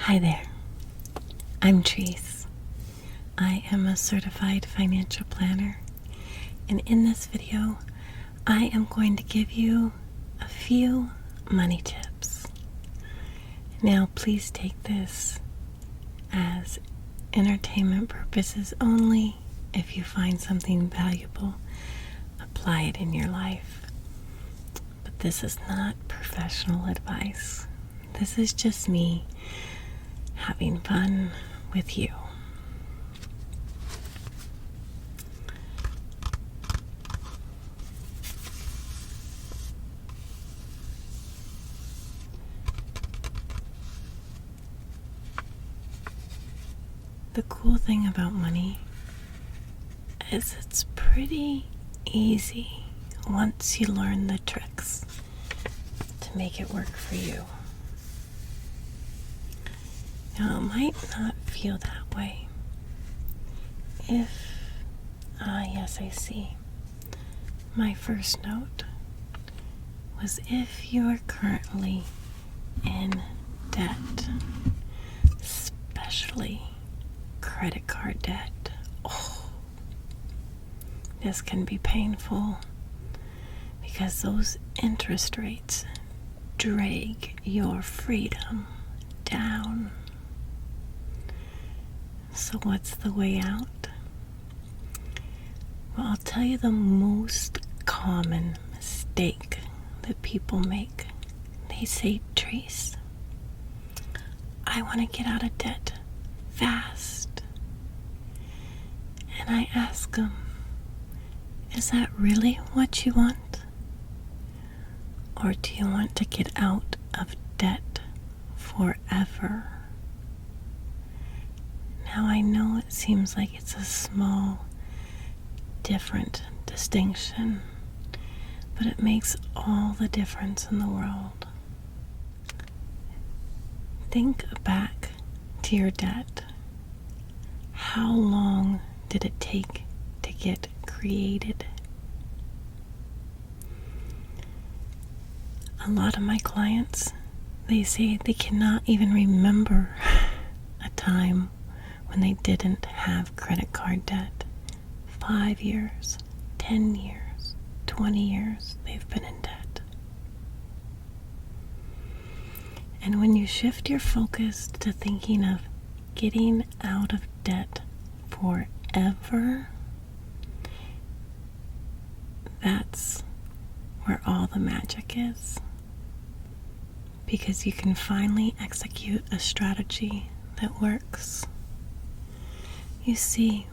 Hi there, I'm Treese. I am a certified financial planner, and in this video, I am going to give you a few money tips. Now, please take this as entertainment purposes only. If you find something valuable, apply it in your life. But this is not professional advice. This is just me having fun with you. The cool thing about money is it's pretty easy once you learn the tricks to make it work for you. Now, it might not feel that way yes, I see. My first note was if you are currently in debt, especially credit card debt. Oh, this can be painful because those interest rates drag your freedom down. So what's the way out? Well, I'll tell you the most common mistake that people make. They say, Trace, I want to get out of debt fast. And I ask them, is that really what you want? Or do you want to get out of debt forever? Now, I know it seems like it's a small, different distinction, but it makes all the difference in the world. Think back to your debt. How long did it take to get created? A lot of my clients, they say they cannot even remember a time when they didn't have credit card debt. 5 years, 10 years, 20 years they've been in debt. And when you shift your focus to thinking of getting out of debt forever, that's where all the magic is. Because you can finally execute a strategy that works. You see,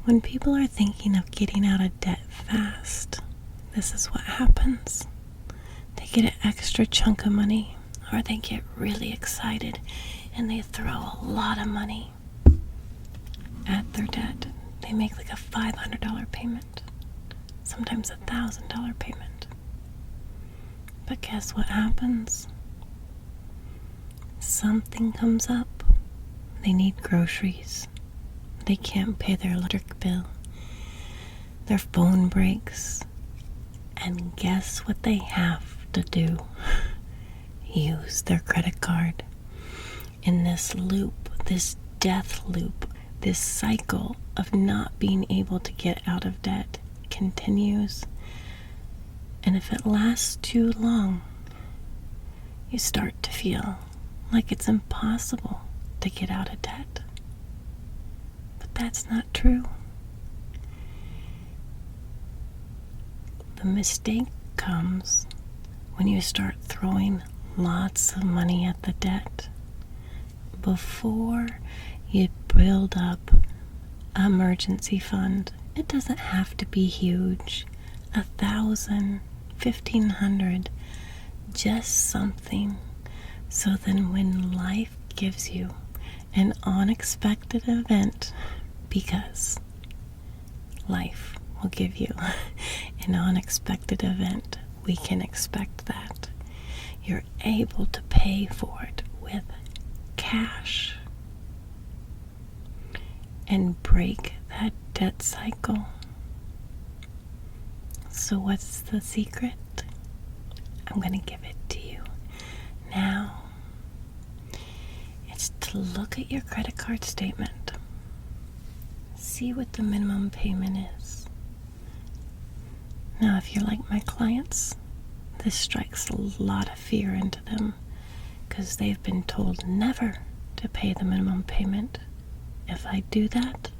when people are thinking of getting out of debt fast, this is what happens. They get an extra chunk of money, or they get really excited and they throw a lot of money at their debt. They make like a $500 payment, sometimes $1,000 payment. But guess what happens? Something comes up. They need groceries. They can't pay their electric bill. Their phone breaks. And guess what they have to do? Use their credit card. In this loop, this death loop, this cycle of not being able to get out of debt continues. And if it lasts too long, you start to feel like it's impossible to get out of debt. But that's not true. The mistake comes when you start throwing lots of money at the debt before you build up an emergency fund. It doesn't have to be huge. 1,000, 1,500, just something. So then when life gives you an unexpected event, because life will give you an unexpected event, we can expect that. You're able to pay for it with cash and break that debt cycle. So what's the secret? I'm going to give it to you now. It's is look at your credit card statement. See what the minimum payment is. Now, if you're like my clients, this strikes a lot of fear into them because they've been told never to pay the minimum payment. If I do that,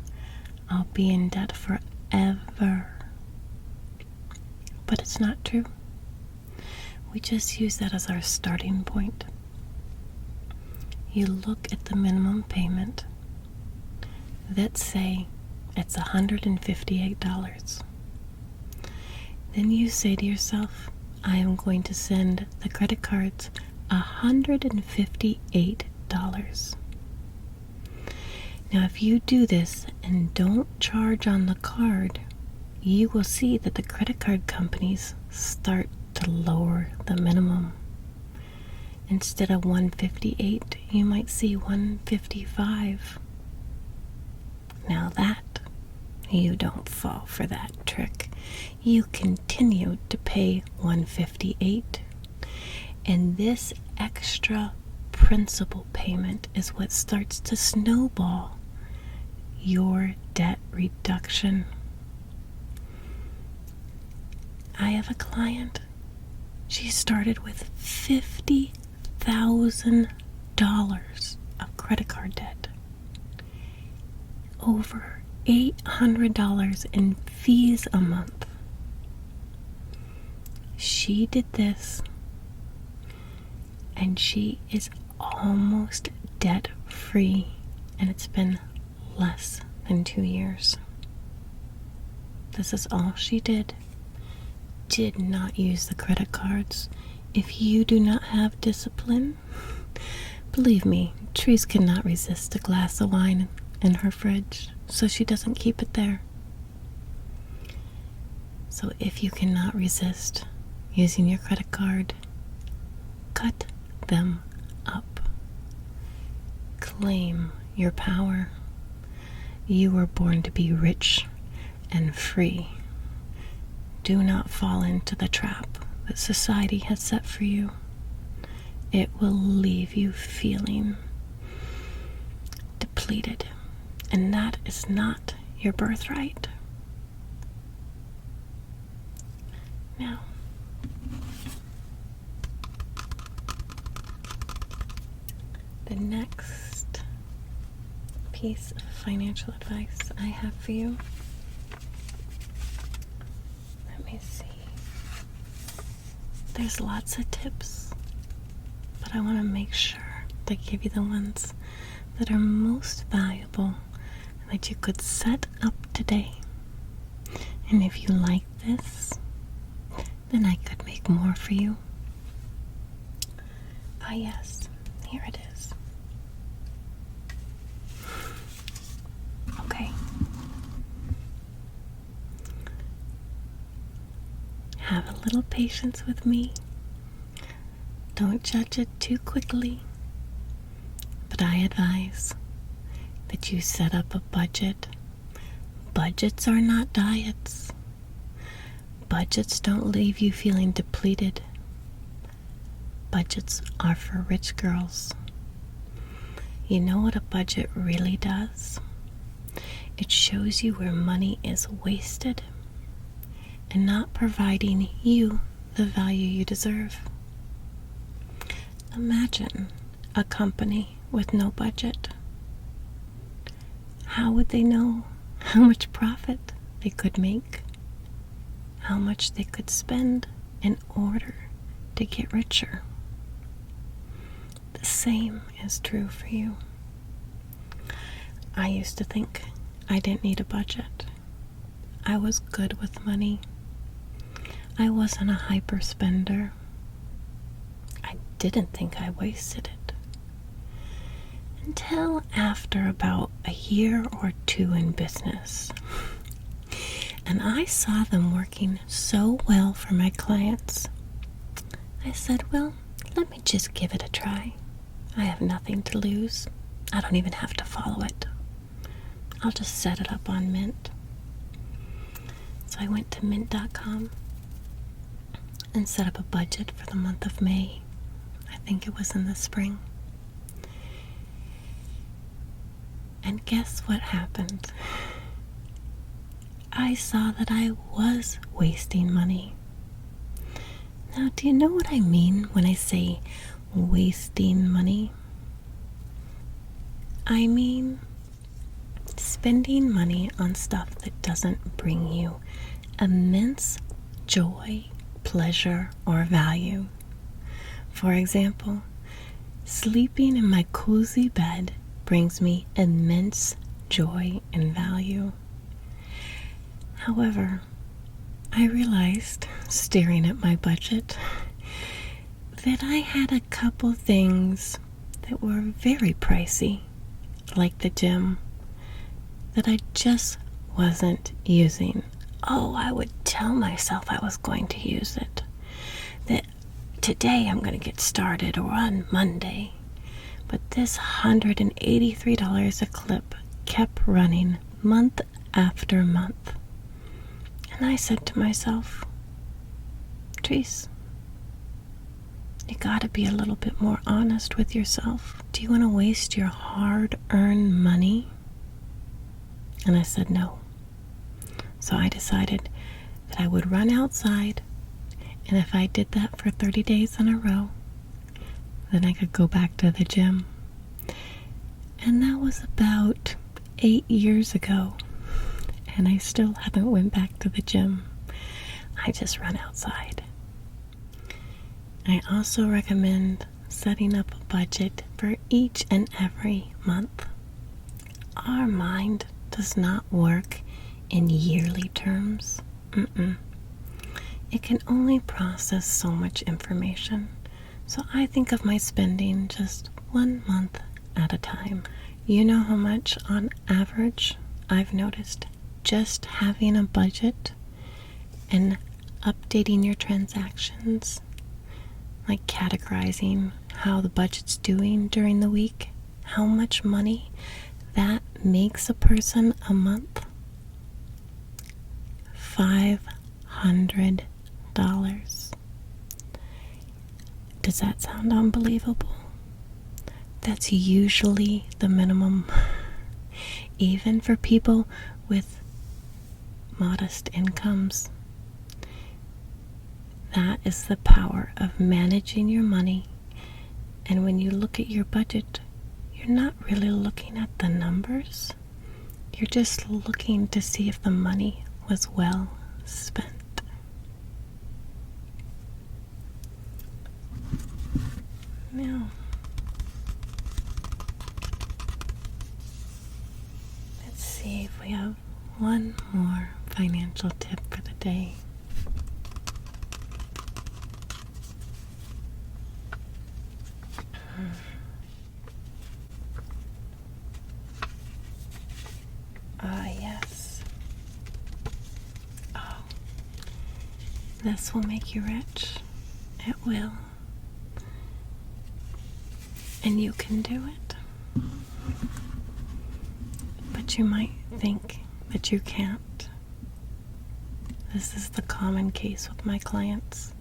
I'll be in debt forever. But it's not true. We just use that as our starting point. You look at the minimum payment. Let's say it's $158. Then you say to yourself, I am going to send the credit cards $158. Now, if you do this and don't charge on the card, you will see that the credit card companies start to lower the minimum. Instead of $158, you might see $155. Now that, you don't fall for that trick. You continue to pay $158. And this extra principal payment is what starts to snowball your debt reduction. I have a client. She started with $50,000 of credit card debt. Over $800 in fees a month. She did this, and she is almost debt-free, and it's been less than 2 years. This is all she did. Did not use the credit cards. If you do not have discipline, believe me, Trees cannot resist a glass of wine in her fridge, so she doesn't keep it there. So if you cannot resist using your credit card, cut them up. Claim your power. You were born to be rich and free. Do not fall into the trap that society has set for you. It will leave you feeling depleted, and that is not your birthright. Now, the next piece of financial advice I have for you, let me see. There's lots of tips, but I want to make sure to give you the ones that are most valuable and that you could set up today. And if you like this, then I could make more for you. Ah, yes, here it is. Okay. Have a little patience with me. Don't judge it too quickly. But I advise that you set up a budget. Budgets are not diets. Budgets don't leave you feeling depleted. Budgets are for rich girls. You know what a budget really does? It shows you where money is wasted and not providing you the value you deserve. Imagine a company with no budget. How would they know how much profit they could make? How much they could spend in order to get richer? The same is true for you. I used to think I didn't need a budget. I was good with money. I wasn't a hyper spender. I didn't think I wasted it. Until after about a year or two in business. And I saw them working so well for my clients. I said, well, let me just give it a try. I have nothing to lose. I don't even have to follow it. I'll just set it up on Mint. So I went to mint.com and set up a budget for the month of May. I think it was in the spring. And guess what happened? I saw that I was wasting money. Now, do you know what I mean when I say wasting money? I mean spending money on stuff that doesn't bring you immense joy, pleasure, or value. For example, sleeping in my cozy bed brings me immense joy and value. However, I realized, staring at my budget, that I had a couple things that were very pricey, like the gym, that I just wasn't using. Oh, I would tell myself I was going to use it, that today I'm going to get started, or on Monday. But this $183 a clip kept running month after month. And I said to myself, Treese, you gotta be a little bit more honest with yourself. Do you want to waste your hard-earned money? And I said no. So I decided that I would run outside, and if I did that for 30 days in a row, then I could go back to the gym. And that was about 8 years ago, and I still haven't went back to the gym. I just run outside. I also recommend setting up a budget for each and every month. Our mind does not work in yearly terms. It can only process so much information. So I think of my spending just 1 month at a time. You know how much on average I've noticed just having a budget and updating your transactions, like categorizing how the budget's doing during the week, how much money that makes a person a month? $500. Does that sound unbelievable? That's usually the minimum, even for people with modest incomes. That is the power of managing your money. And when you look at your budget, you're not really looking at the numbers. You're just looking to see if the money was well spent. Now, let's see if we have one more financial tip for the day. Yes. Oh, this will make you rich. It will. And you can do it. But you might think that you can't. This is the common case with my clients.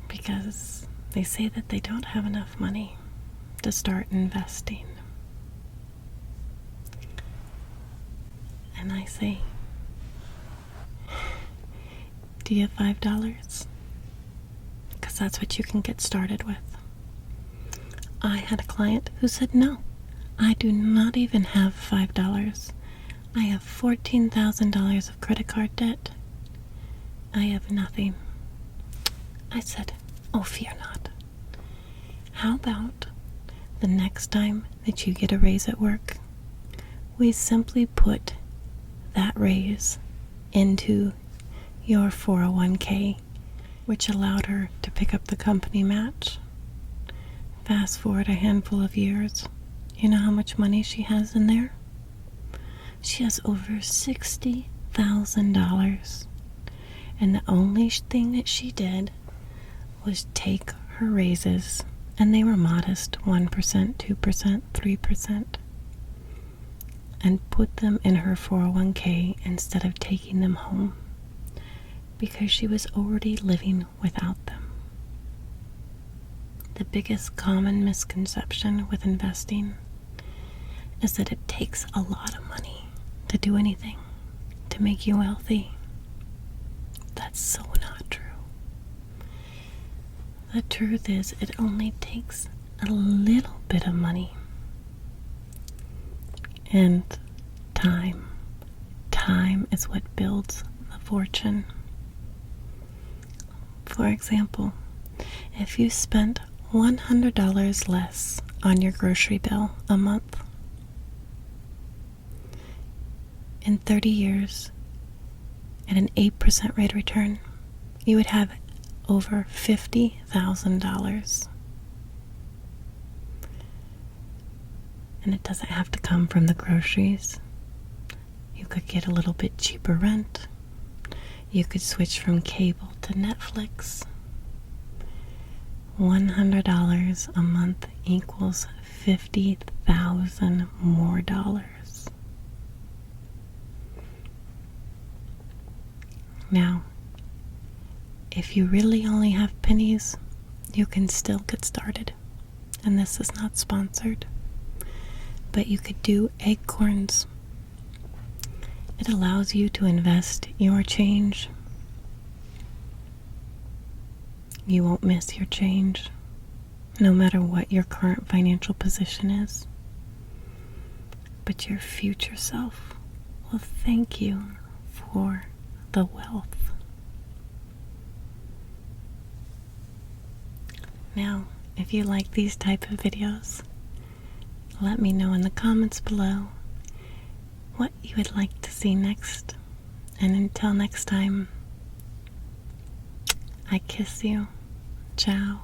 Because they say that they don't have enough money to start investing. And I say, do you have $5? Because that's what you can get started with. I had a client who said, no, I do not even have $5. I have $14,000 of credit card debt. I have nothing. I said, oh, fear not. How about the next time that you get a raise at work, we simply put that raise into your 401k, which allowed her to pick up the company match. Fast forward a handful of years, you know how much money she has in there? She has over $60,000. And the only thing that she did was take her raises, and they were modest, 1%, 2%, 3%, and put them in her 401k instead of taking them home, because she was already living without them. the biggest common misconception with investing is that it takes a lot of money to do anything, to make you wealthy. That's so not true. The truth is, it only takes a little bit of money and time. Time is what builds the fortune. For example, if you spent $100 less on your grocery bill a month, in 30 years, at an 8% rate of return, you would have over $50,000. And it doesn't have to come from the groceries. You could get a little bit cheaper rent. You could switch from cable to Netflix. $100 a month equals $50,000 more dollars. Now, if you really only have pennies, you can still get started. And this is not sponsored, but you could do acorns. It allows you to invest your change. You won't miss your change, no matter what your current financial position is. But your future self will thank you for the wealth. Now, if you like these type of videos, let me know in the comments below what you would like to see next. And until next time, I kiss you. Ciao.